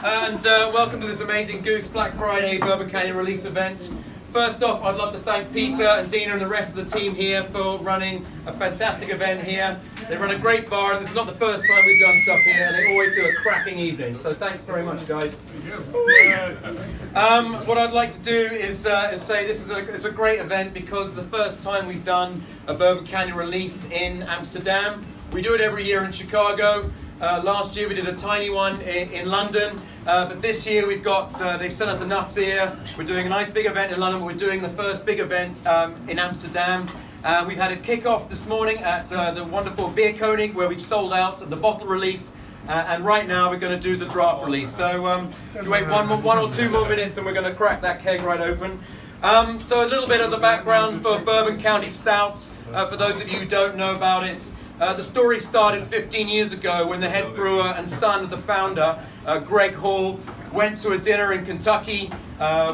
and welcome to this amazing Goose Black Friday Bourbon County release event. First off, I'd love to thank Peter and Dina and the rest of the team here for running a fantastic event here. They run a great bar, and this is not the first time we've done stuff here, and they always do a cracking evening. So thanks very much, guys. What I'd like to do is say this is a great event because the first time we've done a Bourbon County release in Amsterdam. We do it every year in Chicago. Last year we did a tiny one in London, but this year we've got, they've sent us enough beer. We're doing a nice big event in London, but we're doing the first big event in Amsterdam. We've had a kick-off this morning at the wonderful Beer Konig, where we've sold out the bottle release, and right now we're going to do the draft release. So you wait one or two more minutes and we're going to crack that keg right open. So a little bit of the background for Bourbon County Stout, for those of you who don't know about it. The story started 15 years ago when the head brewer and son of the founder, Greg Hall, went to a dinner in Kentucky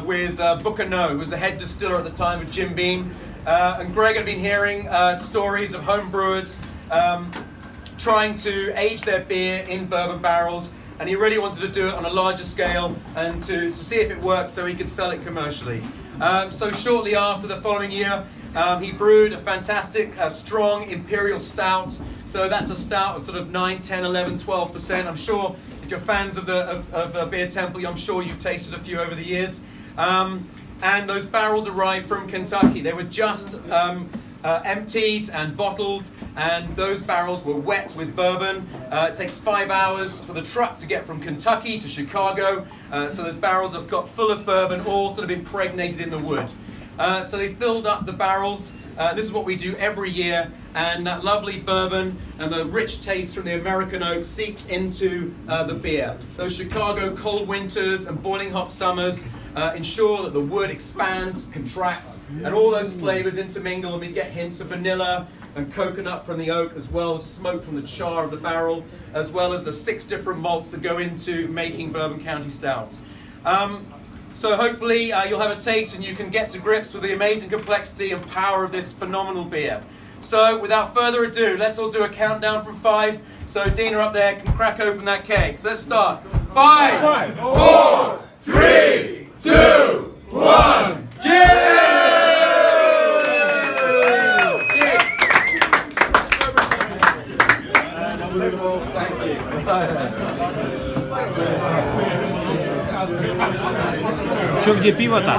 with Booker Noe, who was the head distiller at the time with Jim Beam. And Greg had been hearing stories of home brewers trying to age their beer in bourbon barrels, and he really wanted to do it on a larger scale and to see if it worked so he could sell it commercially. So shortly after, the following year, he brewed a fantastic, strong imperial stout. So that's a stout of sort of 9, 10, 11, 12%. I'm sure if you're fans of the Beer Temple, I'm sure you've tasted a few over the years. And those barrels arrived from Kentucky. They were just emptied and bottled, and those barrels were wet with bourbon. It takes 5 hours for the truck to get from Kentucky to Chicago. So those barrels have got full of bourbon, all sort of impregnated in the wood. So they filled up the barrels. This is what we do every year, and that lovely bourbon and the rich taste from the American oak seeps into the beer. Those Chicago cold winters and boiling hot summers ensure that the wood expands, contracts, and all those flavors intermingle, and we get hints of vanilla and coconut from the oak, as well as smoke from the char of the barrel, as well as the 6 different malts that go into making Bourbon County Stout. So hopefully you'll have a taste and you can get to grips with the amazing complexity and power of this phenomenal beer. So without further ado, let's all do a countdown from 5. So Dina up there can crack open that keg. So let's start. 5, 4, 3, 2, 1. Cheers! Unbelievable. Thank you. Čo, kde pivo tá?